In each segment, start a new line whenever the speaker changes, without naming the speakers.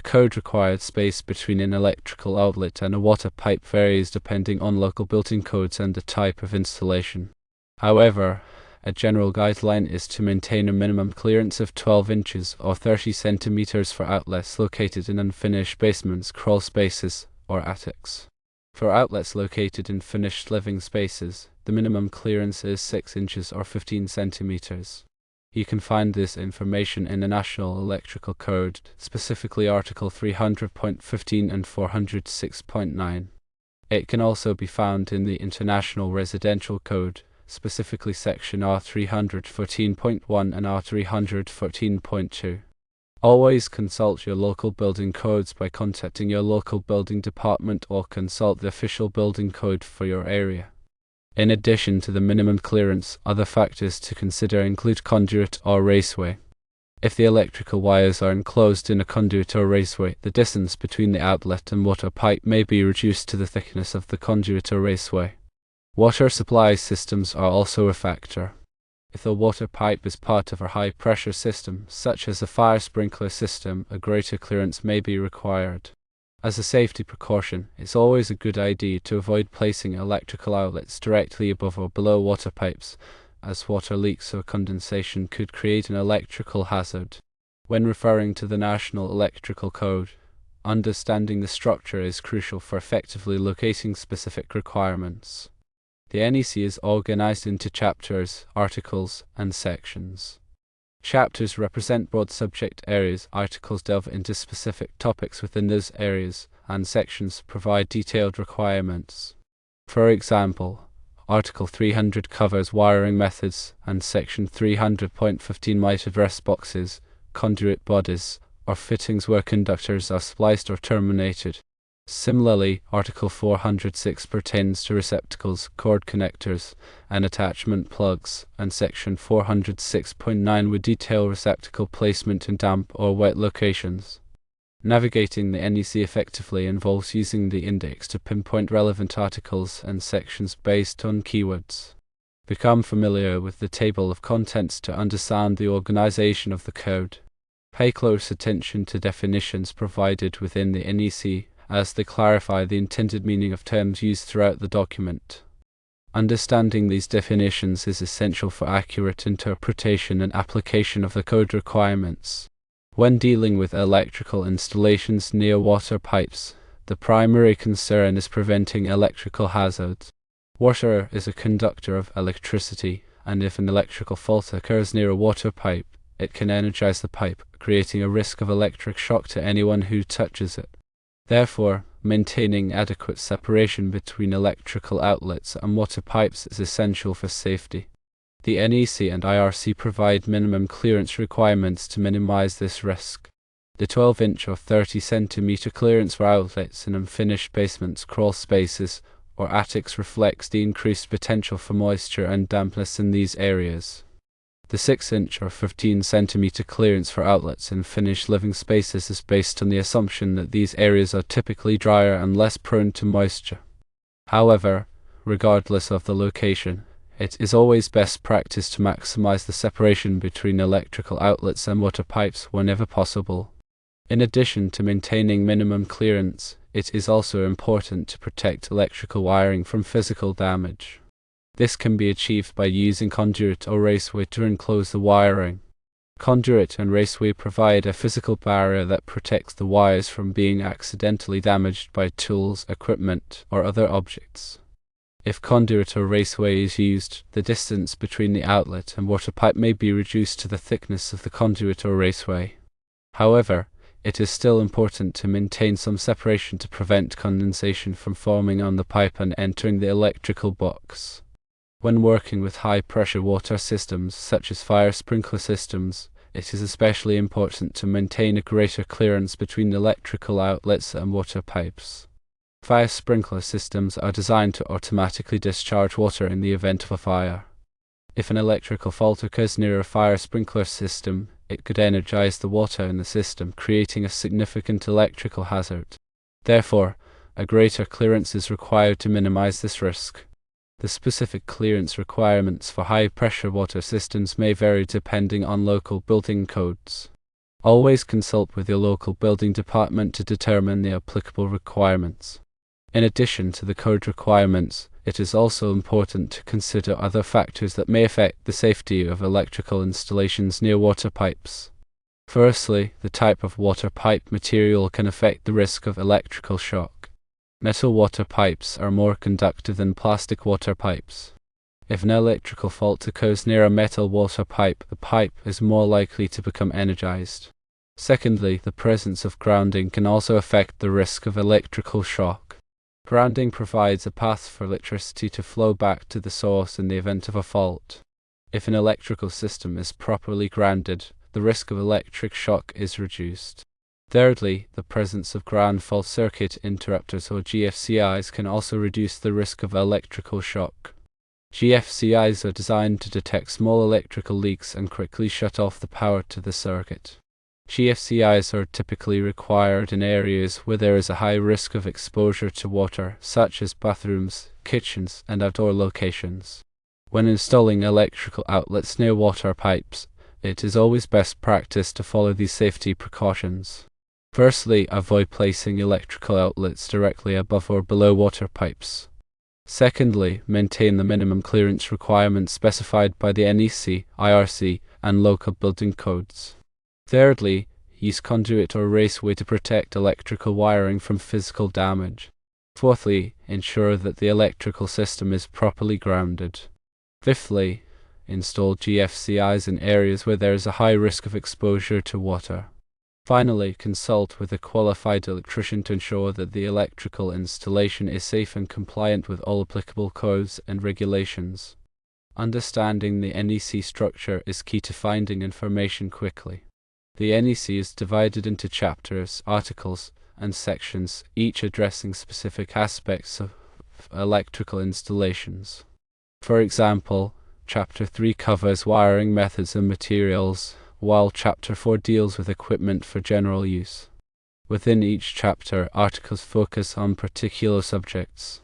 code required space between an electrical outlet and a water pipe varies depending on local building codes and the type of installation. However, a general guideline is to maintain a minimum clearance of 12 inches or 30 centimeters for outlets located in unfinished basements, crawl spaces, or attics. For outlets located in finished living spaces, the minimum clearance is 6 inches or 15 centimeters. You can find this information in the National Electrical Code, specifically Article 300.15 and 406.9. It can also be found in the International Residential Code, specifically Section R314.1 and R314.2. Always consult your local building codes by contacting your local building department or consult the official building code for your area. In addition to the minimum clearance, other factors to consider include conduit or raceway. If the electrical wires are enclosed in a conduit or raceway, the distance between the outlet and water pipe may be reduced to the thickness of the conduit or raceway. Water supply systems are also a factor. If the water pipe is part of a high-pressure system, such as a fire sprinkler system, a greater clearance may be required. As a safety precaution, it's always a good idea to avoid placing electrical outlets directly above or below water pipes, as water leaks or condensation could create an electrical hazard. When referring to the National Electrical Code, understanding the structure is crucial for effectively locating specific requirements. The NEC is organized into chapters, articles, and sections. Chapters represent broad subject areas, articles delve into specific topics within those areas, and sections provide detailed requirements. For example, Article 300 covers wiring methods, and Section 300.15 might address boxes, conduit bodies, or fittings where conductors are spliced or terminated. Similarly, Article 406 pertains to receptacles, cord connectors, and attachment plugs, and Section 406.9 would detail receptacle placement in damp or wet locations. Navigating the NEC effectively involves using the index to pinpoint relevant articles and sections based on keywords. Become familiar with the table of contents to understand the organization of the code. Pay close attention to definitions provided within the NEC, as they clarify the intended meaning of terms used throughout the document. Understanding these definitions is essential for accurate interpretation and application of the code requirements. When dealing with electrical installations near water pipes, the primary concern is preventing electrical hazards. Water is a conductor of electricity, and if an electrical fault occurs near a water pipe, it can energize the pipe, creating a risk of electric shock to anyone who touches it. Therefore, maintaining adequate separation between electrical outlets and water pipes is essential for safety. The NEC and IRC provide minimum clearance requirements to minimize this risk. The 12-inch or 30 centimeter clearance for outlets in unfinished basements, crawl spaces, or attics reflects the increased potential for moisture and dampness in these areas. The 6-inch or 15 centimeter clearance for outlets in finished living spaces is based on the assumption that these areas are typically drier and less prone to moisture. However, regardless of the location, it is always best practice to maximize the separation between electrical outlets and water pipes whenever possible. In addition to maintaining minimum clearance, it is also important to protect electrical wiring from physical damage. This can be achieved by using conduit or raceway to enclose the wiring. Conduit and raceway provide a physical barrier that protects the wires from being accidentally damaged by tools, equipment, or other objects. If conduit or raceway is used, the distance between the outlet and water pipe may be reduced to the thickness of the conduit or raceway. However, it is still important to maintain some separation to prevent condensation from forming on the pipe and entering the electrical box. When working with high-pressure water systems, such as fire sprinkler systems, it is especially important to maintain a greater clearance between electrical outlets and water pipes. Fire sprinkler systems are designed to automatically discharge water in the event of a fire. If an electrical fault occurs near a fire sprinkler system, it could energize the water in the system, creating a significant electrical hazard. Therefore, a greater clearance is required to minimize this risk. The specific clearance requirements for high-pressure water systems may vary depending on local building codes. Always consult with your local building department to determine the applicable requirements. In addition to the code requirements, it is also important to consider other factors that may affect the safety of electrical installations near water pipes. Firstly, the type of water pipe material can affect the risk of electrical shock. Metal water pipes are more conductive than plastic water pipes. If an electrical fault occurs near a metal water pipe, the pipe is more likely to become energized. Secondly, the presence of grounding can also affect the risk of electrical shock. Grounding provides a path for electricity to flow back to the source in the event of a fault. If an electrical system is properly grounded, the risk of electric shock is reduced. Thirdly, the presence of ground fault circuit interrupters or GFCIs can also reduce the risk of electrical shock. GFCIs are designed to detect small electrical leaks and quickly shut off the power to the circuit. GFCIs are typically required in areas where there is a high risk of exposure to water, such as bathrooms, kitchens, and outdoor locations. When installing electrical outlets near water pipes, it is always best practice to follow these safety precautions. Firstly, avoid placing electrical outlets directly above or below water pipes. Secondly, maintain the minimum clearance requirements specified by the NEC, IRC, and local building codes. Thirdly, use conduit or raceway to protect electrical wiring from physical damage. Fourthly, ensure that the electrical system is properly grounded. Fifthly, install GFCIs in areas where there is a high risk of exposure to water. Finally, consult with a qualified electrician to ensure that the electrical installation is safe and compliant with all applicable codes and regulations. Understanding the NEC structure is key to finding information quickly. The NEC is divided into chapters, articles, and sections, each addressing specific aspects of electrical installations. For example, Chapter 3 covers wiring methods and materials, while Chapter 4 deals with equipment for general use. Within each chapter, articles focus on particular subjects.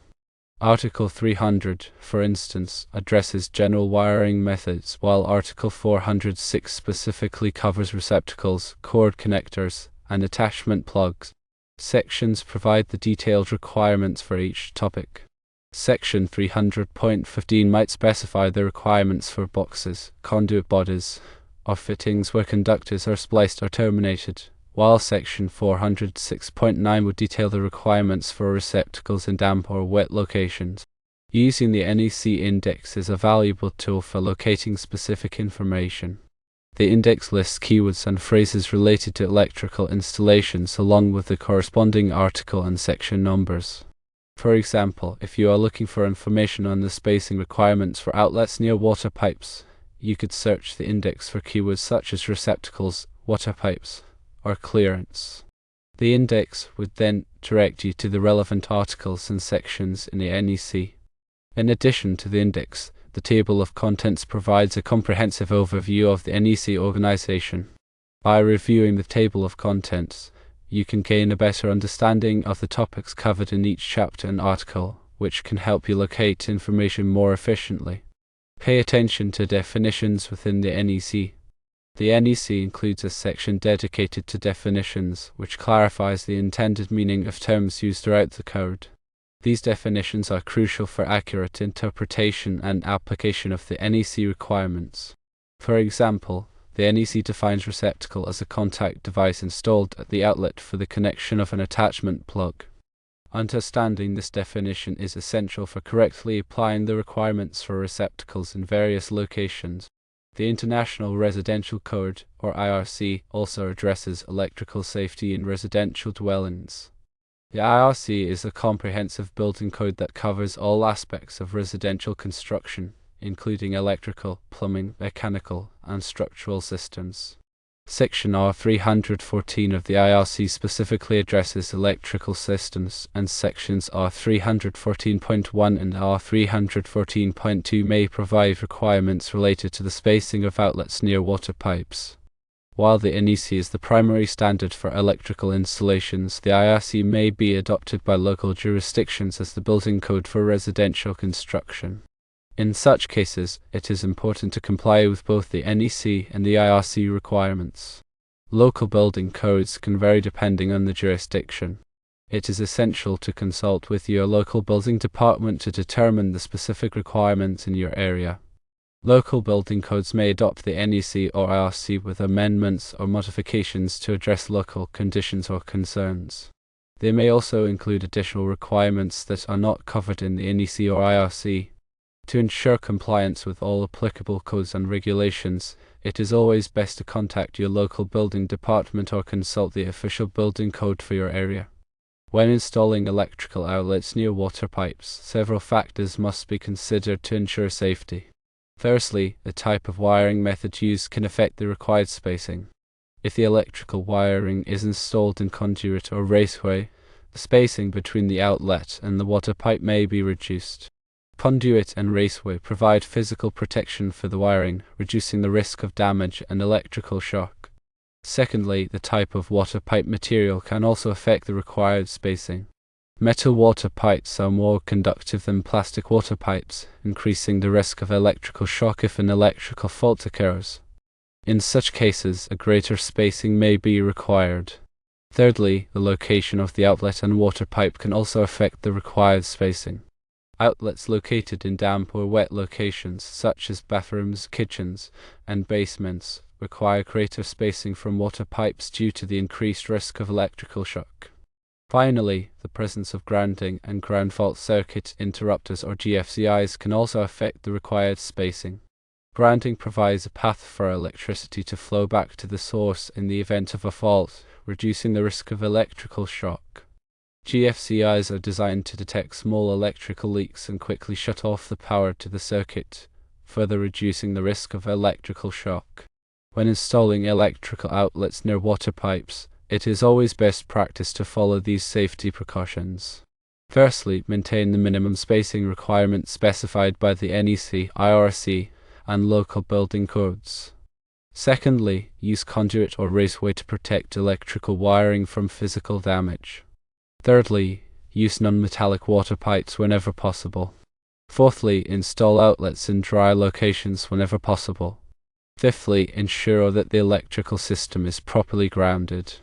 Article 300, for instance, addresses general wiring methods, while Article 406 specifically covers receptacles, cord connectors, and attachment plugs. Sections provide the detailed requirements for each topic. Section 300.15 might specify the requirements for boxes, conduit bodies, or fittings where conductors are spliced or terminated, while Section 406.9 would detail the requirements for receptacles in damp or wet locations. Using the NEC index is a valuable tool for locating specific information. The index lists keywords and phrases related to electrical installations along with the corresponding article and section numbers. For example, if you are looking for information on the spacing requirements for outlets near water pipes, you could search the index for keywords such as receptacles, water pipes, or clearance. The index would then direct you to the relevant articles and sections in the NEC. In addition to the index, the table of contents provides a comprehensive overview of the NEC organization. By reviewing the table of contents, you can gain a better understanding of the topics covered in each chapter and article, which can help you locate information more efficiently. Pay attention to definitions within the NEC. The NEC includes a section dedicated to definitions, which clarifies the intended meaning of terms used throughout the code. These definitions are crucial for accurate interpretation and application of the NEC requirements. For example, the NEC defines receptacle as a contact device installed at the outlet for the connection of an attachment plug. Understanding this definition is essential for correctly applying the requirements for receptacles in various locations. The International Residential Code, or IRC, also addresses electrical safety in residential dwellings. The IRC is a comprehensive building code that covers all aspects of residential construction, including electrical, plumbing, mechanical, and structural systems. Section R314 of the IRC specifically addresses electrical systems, and sections R314.1 and R314.2 may provide requirements related to the spacing of outlets near water pipes. While the NEC is the primary standard for electrical installations, the IRC may be adopted by local jurisdictions as the building code for residential construction. In such cases, it is important to comply with both the NEC and the IRC requirements. Local building codes can vary depending on the jurisdiction. It is essential to consult with your local building department to determine the specific requirements in your area. Local building codes may adopt the NEC or IRC with amendments or modifications to address local conditions or concerns. They may also include additional requirements that are not covered in the NEC or IRC. To ensure compliance with all applicable codes and regulations, it is always best to contact your local building department or consult the official building code for your area. When installing electrical outlets near water pipes, several factors must be considered to ensure safety. Firstly, the type of wiring method used can affect the required spacing. If the electrical wiring is installed in conduit or raceway, the spacing between the outlet and the water pipe may be reduced. Conduit and raceway provide physical protection for the wiring, reducing the risk of damage and electrical shock. Secondly, the type of water pipe material can also affect the required spacing. Metal water pipes are more conductive than plastic water pipes, increasing the risk of electrical shock if an electrical fault occurs. In such cases, a greater spacing may be required. Thirdly, the location of the outlet and water pipe can also affect the required spacing. Outlets located in damp or wet locations, such as bathrooms, kitchens, and basements, require greater spacing from water pipes due to the increased risk of electrical shock. Finally, the presence of grounding and ground fault circuit interrupters or GFCIs can also affect the required spacing. Grounding provides a path for electricity to flow back to the source in the event of a fault, reducing the risk of electrical shock. GFCIs are designed to detect small electrical leaks and quickly shut off the power to the circuit, further reducing the risk of electrical shock. When installing electrical outlets near water pipes, it is always best practice to follow these safety precautions. Firstly, maintain the minimum spacing requirements specified by the NEC, IRC, and local building codes. Secondly, use conduit or raceway to protect electrical wiring from physical damage. Thirdly, use non-metallic water pipes whenever possible. Fourthly, install outlets in dry locations whenever possible. Fifthly, ensure that the electrical system is properly grounded.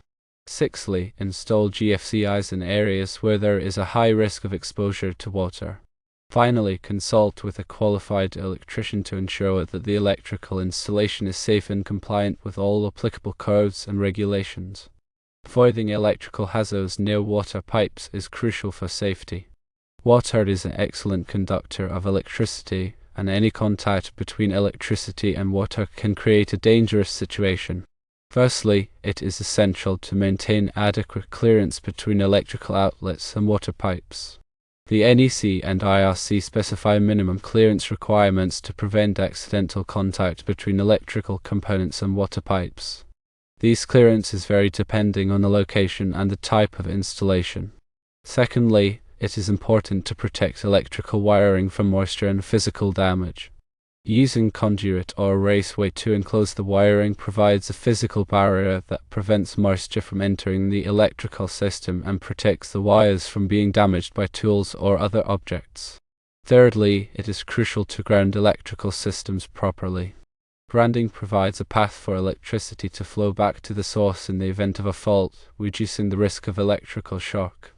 Sixthly, install GFCIs in areas where there is a high risk of exposure to water. Finally, consult with a qualified electrician to ensure that the electrical installation is safe and compliant with all applicable codes and regulations. Avoiding electrical hazards near water pipes is crucial for safety. Water is an excellent conductor of electricity, and any contact between electricity and water can create a dangerous situation. Firstly, it is essential to maintain adequate clearance between electrical outlets and water pipes. The NEC and IRC specify minimum clearance requirements to prevent accidental contact between electrical components and water pipes. These clearances vary depending on the location and the type of installation. Secondly, it is important to protect electrical wiring from moisture and physical damage. Using conduit or raceway to enclose the wiring provides a physical barrier that prevents moisture from entering the electrical system and protects the wires from being damaged by tools or other objects. Thirdly, it is crucial to ground electrical systems properly. Grounding provides a path for electricity to flow back to the source in the event of a fault, reducing the risk of electrical shock.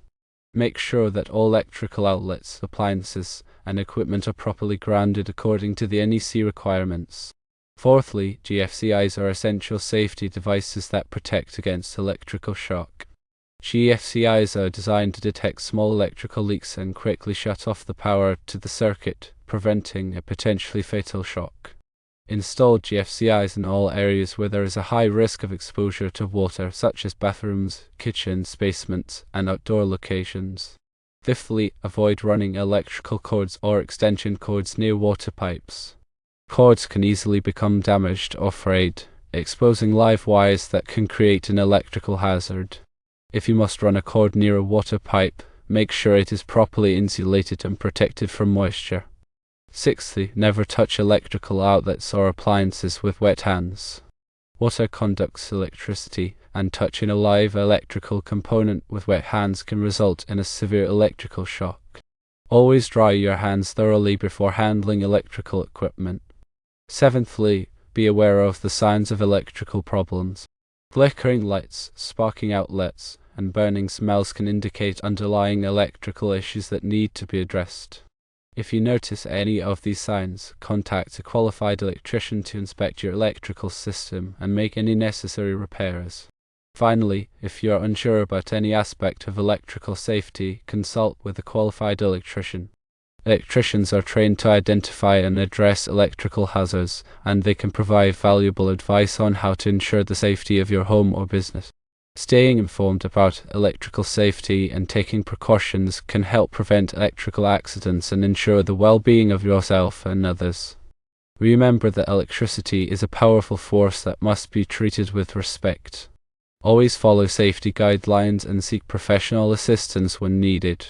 Make sure that all electrical outlets, appliances, and equipment are properly grounded according to the NEC requirements. Fourthly, GFCIs are essential safety devices that protect against electrical shock. GFCIs are designed to detect small electrical leaks and quickly shut off the power to the circuit, preventing a potentially fatal shock. Install GFCIs in all areas where there is a high risk of exposure to water, such as bathrooms, kitchens, basements, and outdoor locations. Fifthly, avoid running electrical cords or extension cords near water pipes. Cords can easily become damaged or frayed, exposing live wires that can create an electrical hazard. If you must run a cord near a water pipe, make sure it is properly insulated and protected from moisture. Sixthly, never touch electrical outlets or appliances with wet hands. Water conducts electricity, and touching a live electrical component with wet hands can result in a severe electrical shock. Always dry your hands thoroughly before handling electrical equipment. Seventhly, be aware of the signs of electrical problems. Flickering lights, sparking outlets, and burning smells can indicate underlying electrical issues that need to be addressed. If you notice any of these signs, contact a qualified electrician to inspect your electrical system and make any necessary repairs. Finally, if you are unsure about any aspect of electrical safety, consult with a qualified electrician. Electricians are trained to identify and address electrical hazards, and they can provide valuable advice on how to ensure the safety of your home or business. Staying informed about electrical safety and taking precautions can help prevent electrical accidents and ensure the well-being of yourself and others. Remember that electricity is a powerful force that must be treated with respect. Always follow safety guidelines and seek professional assistance when needed.